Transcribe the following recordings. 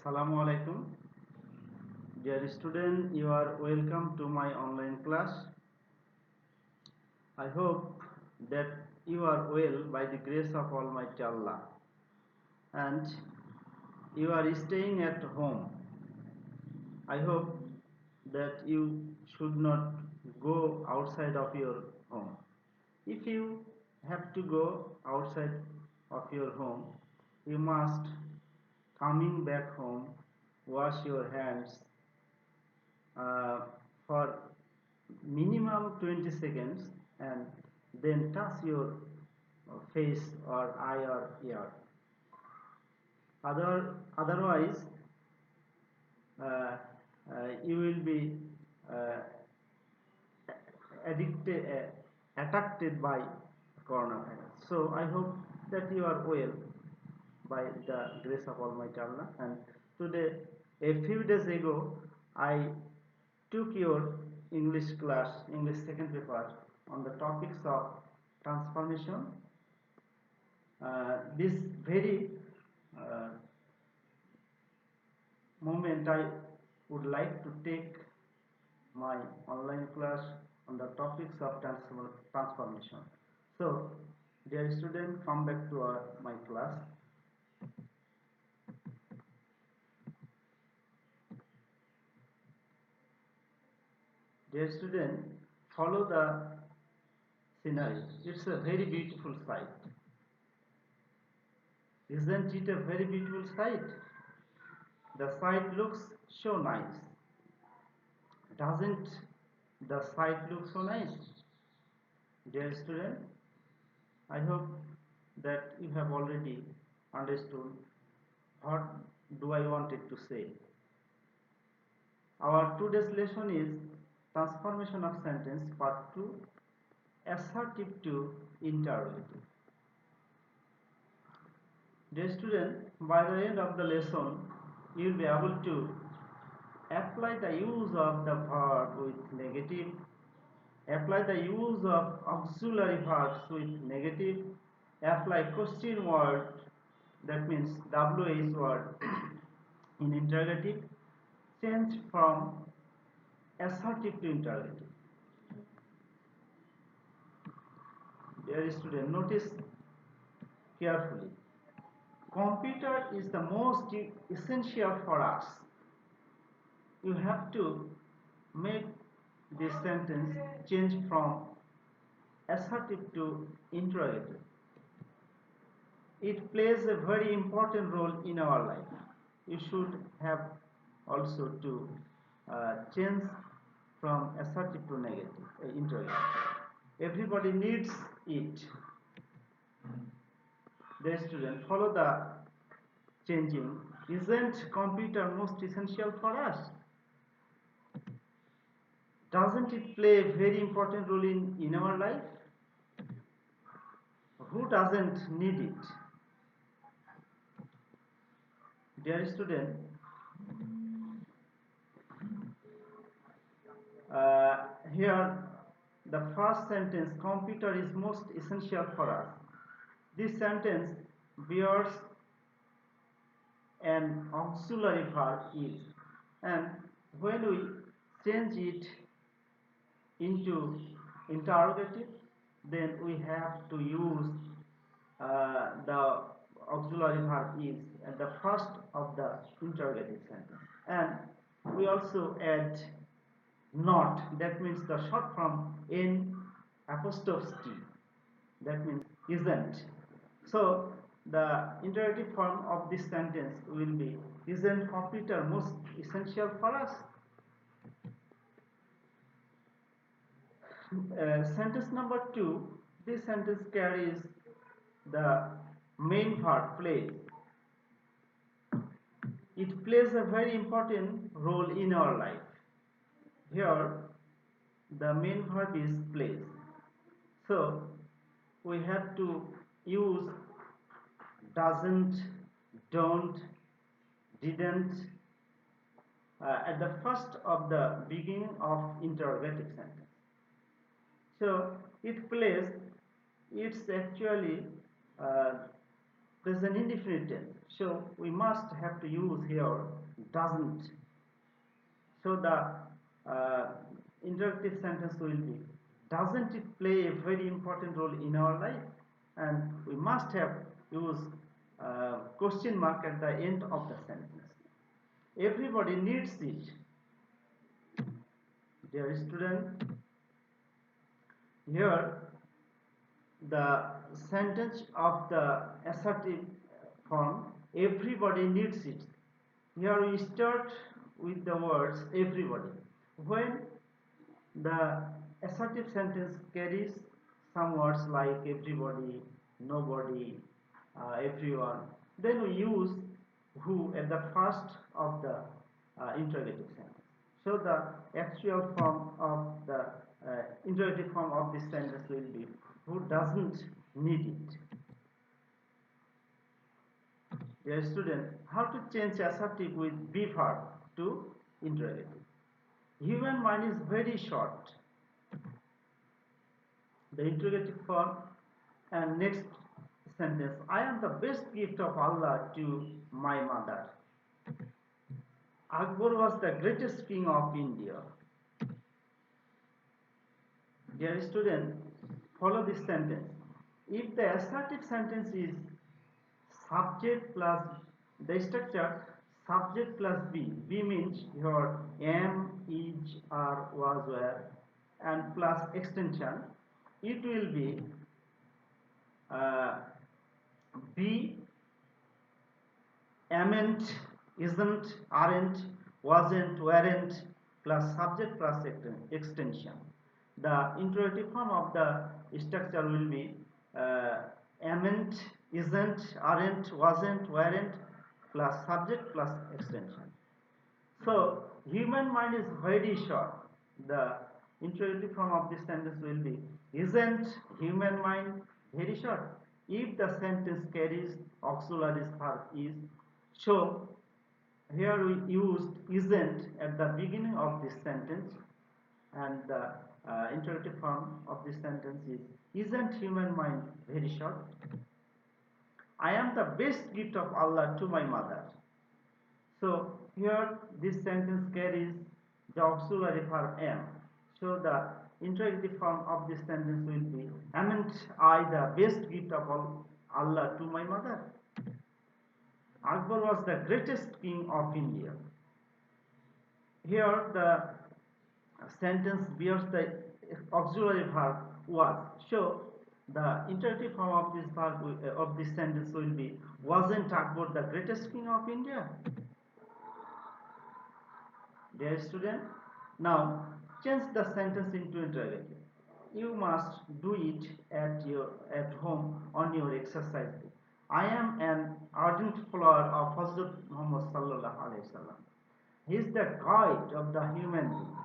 Assalamu alaikum. Dear student, you are welcome to my online class. I hope that you are well by the grace of Almighty Allah and you are staying at home. I hope that you should not go outside of your home. If you have to go outside of your home, you must coming back home, wash your hands uh, for minimum 20 seconds and then touch your face or eye or ear. Otherwise, uh, you will be uh, addicted, attracted by coronavirus. So I hope that you are well by the grace of Almighty Allah. And today, a few days ago, I took your English class, English second paper on the topics of transformation. This very uh, moment I would like to take my online class on the topics of transformation. So, dear student, come back to my class. Dear student, follow the scenery. It's a very beautiful sight. Isn't it a very beautiful sight? The sight looks so nice. Doesn't the sight look so nice? Dear student, I hope that you have already understood what do I wanted to say. Our today's lesson is transformation of sentence part 2, assertive to interrogative. Dear student, by the end of the lesson, you will be able to apply the use of the verb with negative, apply the use of auxiliary verbs with negative, apply question word, that means WH word in interrogative, change from assertive to interrogative. Dear student, notice carefully. Computer is the most essential for us. You have to make this sentence change from assertive to interrogative. It plays a very important role in our life. You should have also to change from assertive to negative, interrogative. Everybody needs it. The student, follow the changing. Isn't computer most essential for us? Doesn't it play a very important role in our life? Who doesn't need it? Dear student, here the first sentence, computer is most essential for us. This sentence bears an auxiliary verb is, and when we change it into interrogative, then we have to use the auxiliary verb is at the first of the interrogative sentence, and we also add not, that means the short form n apostrophe t, that means isn't. So the interrogative form of this sentence will be, isn't computer most essential for us? Sentence number 2, this sentence carries the main verb plays. It plays a very important role in our life. Here the main verb is plays. So we have to use doesn't, don't, didn't at the first of the beginning of interrogative sentence. So it plays, it's actually present indefinite tense. So we must have to use here doesn't. So the interrogative sentence will be, doesn't it play a very important role in our life? And we must have use question mark at the end of the sentence. Everybody needs it. Dear student, here the sentence of the assertive form, everybody needs it. Here we start with the words everybody. When the assertive sentence carries some words like everybody, nobody, everyone, then we use who at the first of the interrogative sentence. So the actual form of the interrogative form of this sentence will be who doesn't need it. Dear student, how to change assertive with be verb to interrogative? Human mind is very short. The interrogative form and next sentence, I am the best gift of Allah to my mother. Akbar was the greatest king of India. Dear student, follow this sentence. If the assertive sentence is subject plus the structure subject plus be means your am, is, are, was, were, and plus extension, it will be uh, be, amn't, isn't, aren't, wasn't, weren't, plus subject plus extension. The interrogative form of the structure will be amn't, isn't, aren't, wasn't, weren't, plus subject plus extension. So human mind is very short. The interrogative form of this sentence will be, isn't human mind very short? If the sentence carries auxiliary verb is, so here we used isn't at the beginning of this sentence, and the interrogative form of this sentence is, isn't human mind very short? I am the best gift of Allah to my mother. So here this sentence carries the auxiliary verb am. So the interrogative form of this sentence will be, amn't I the best gift of Allah to my mother? Akbar was the greatest king of India. Here the sentence bears the auxiliary verb was. So the interrogative form of this verb of this sentence will be, wasn't Akbar the greatest king of India? Dear student, now change the sentence into interrogative. You must do it at home on your exercise book. I am an ardent follower of Hazrat Muhammad sallallahu alaihi wasallam. He is the guide of the human being.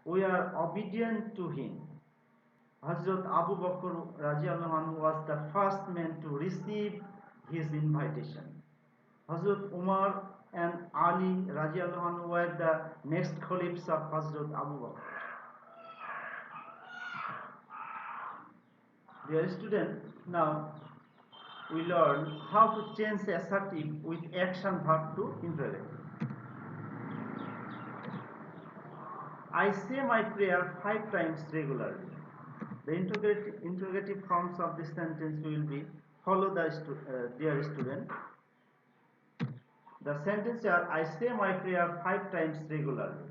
We are obedient to him. Hazrat Abu Bakr radiallahu anhu was the first man to receive his invitation. Hazrat Umar and Ali radiallahu anhu were the next caliphs of Hazrat Abu Bakr. Dear student, now we learn how to change assertive with action verb to interrogative. I say my prayer 5 times regularly. The interrogative forms of this sentence will be, follow the dear student. The sentence are, I say my prayer 5 times regularly.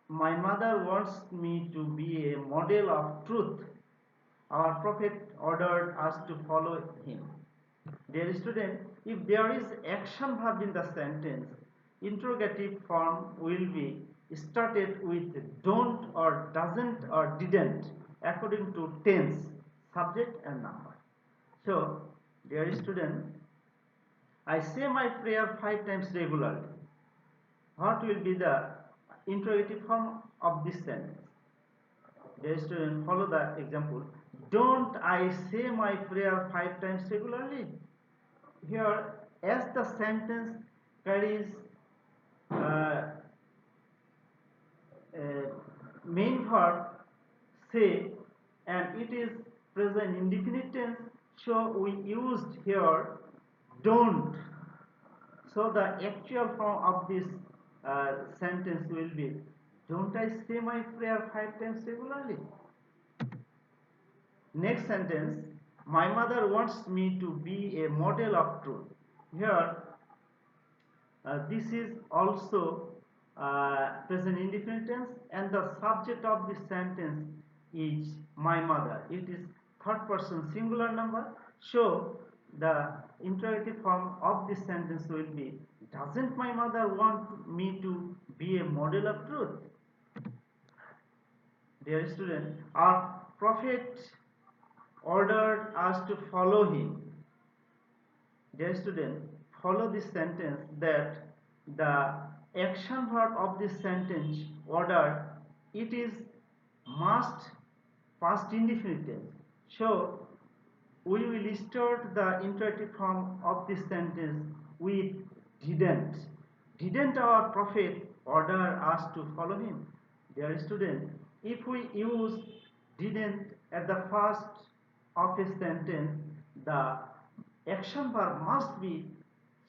My mother wants me to be a model of truth. Our Prophet ordered us to follow him. Dear student, if there is action verb in the sentence, interrogative form will be started with don't or doesn't or didn't according to tense, subject and number. So, dear student, I say my prayer 5 times regularly. What will be the interrogative form of this sentence? Dear student, follow the example. Don't I say my prayer 5 times regularly? Here, as the sentence carries uh, main verb say and it is present indefinite tense, so we used here don't. So the actual form of this sentence will be, don't I say my prayer 5 times regularly? Next sentence, my mother wants me to be a model of truth. Here, this is also present indefinite tense, and the subject of this sentence is my mother. It is third person singular number. So the interrogative form of this sentence will be, doesn't my mother want me to be a model of truth? Dear student, our prophet ordered us to follow him. Dear student, follow this sentence that the action verb of this sentence order, it is must past indefinite tense. So we will start the interrogative form of this sentence with didn't. Didn't our prophet order us to follow him? Dear student, if we use didn't at the first of a sentence, the action verb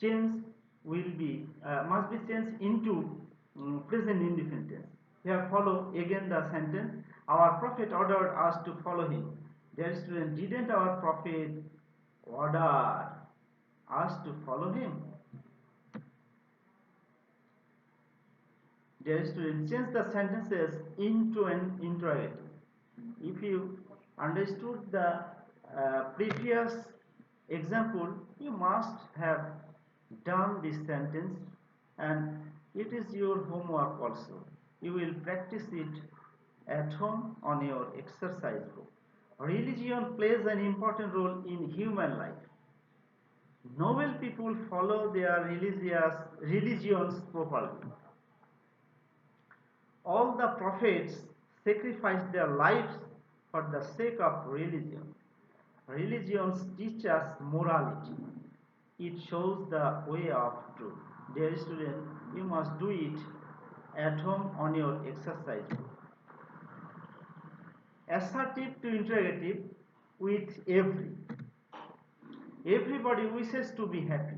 changed must be changed into present indefinite tense. Here follow again the sentence, our prophet ordered us to follow him. Dear student, didn't our prophet order us to follow him? Dear student, change the sentences into an interrogative. If you understood the previous example, you must have done this sentence, and it is your homework also. You will practice it at home on your exercise book. Religion plays an important role in human life. Noble people follow their religions properly. All the prophets sacrificed their lives for the sake of religion. Religions teach us morality. It shows the way of truth. Dear student, you must do it at home on your exercise book. Assertive to interrogative with every. Everybody wishes to be happy.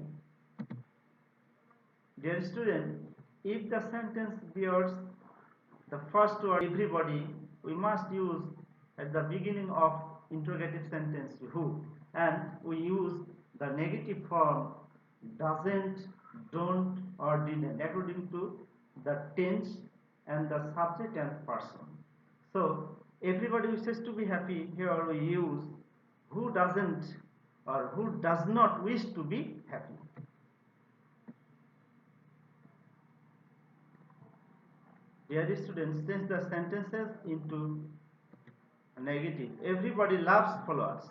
Dear student, if the sentence bears the first word everybody, we must use at the beginning of interrogative sentence who, and we use the negative form doesn't, don't, or didn't according to the tense and the subject and person. So everybody wishes to be happy. Here we use who doesn't or who does not wish to be happy. Dear students, change the sentences into negative. Everybody loves followers.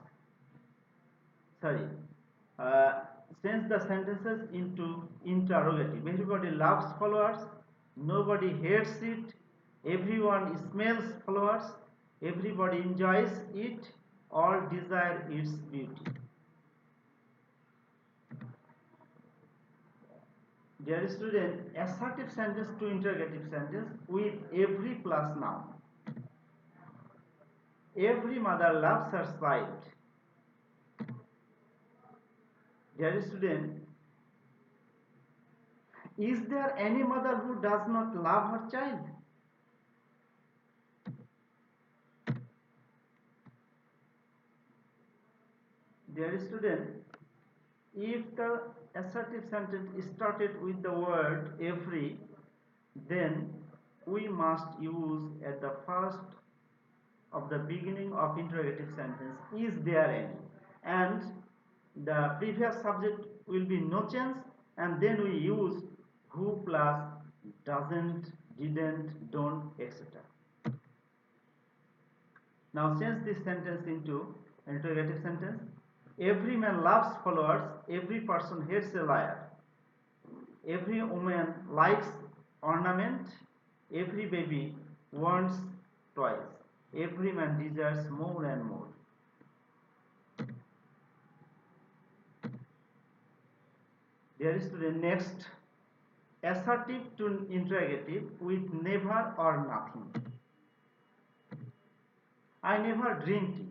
Sorry. Uh, Change the sentences into interrogative. Everybody loves followers. Nobody hates it. Everyone smells followers. Everybody enjoys it. All desire its beauty. Dear student, assertive sentence to interrogative sentence with every plus noun. Every mother loves her child. Dear student, is there any mother who does not love her child? Dear student, if the assertive sentence is started with the word every, then we must use at the first of the beginning of interrogative sentence, is there any? And the previous subject will be no change, and then we use who plus doesn't, didn't, don't, etc. Now change this sentence into interrogative sentence. Every man loves followers, every person hates a liar. Every woman likes ornament, every baby wants toys. Every man desires more and more. There is the next assertive to interrogative with never or nothing. I never drink tea.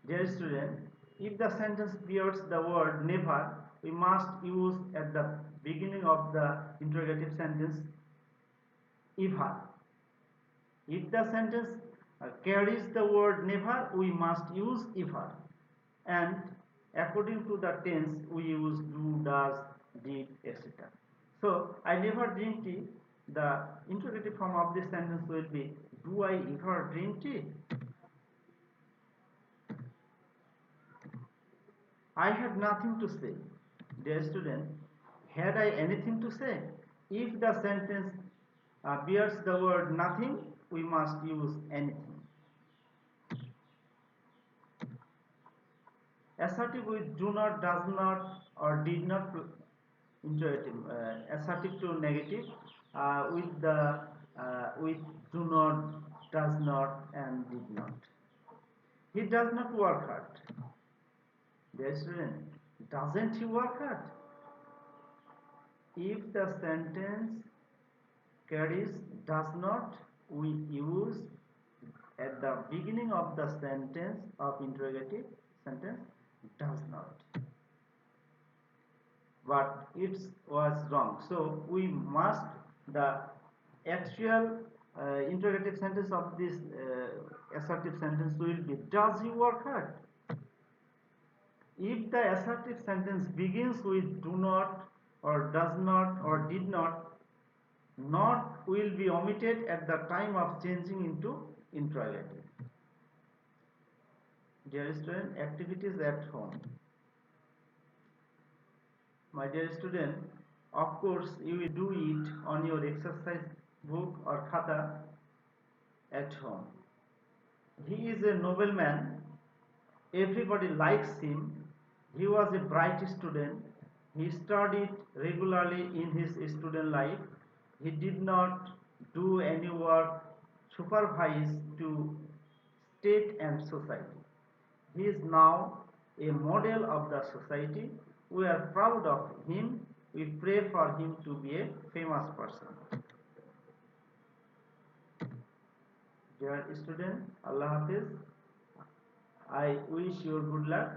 Dear student, If the sentence bears the word never, we must use at the beginning of the interrogative sentence ever. If the sentence carries the word never, we must use ever. And according to the tense, we use do, does, did, etc. So, I never drink tea. The interrogative form of this sentence will be, do I ever drink tea? I had nothing to say. Dear student, had I anything to say? If the sentence bears the word nothing, we must use anything. Assertive with do not, does not, or did not, interrogative. Assertive to negative with do not, does not, and did not. He does not work hard. Dear student, doesn't he work hard? If the sentence carries does not, we use at the beginning of the sentence of interrogative sentence does not. But it was wrong. So we must the actual interrogative sentence of this assertive sentence will be does he work hard? If the assertive sentence begins with do not or does not or did not, not will be omitted at the time of changing into interrogative. Dear student, activities at home. My dear student, of course you will do it on your exercise book or khata at home. He is a nobleman. Everybody likes him. He was a bright student. He studied regularly in his student life. He did not do any work supervised to state and society. He is now a model of the society. We are proud of him. We pray for him to be a famous person. Dear student, Allah Hafiz. I wish you good luck.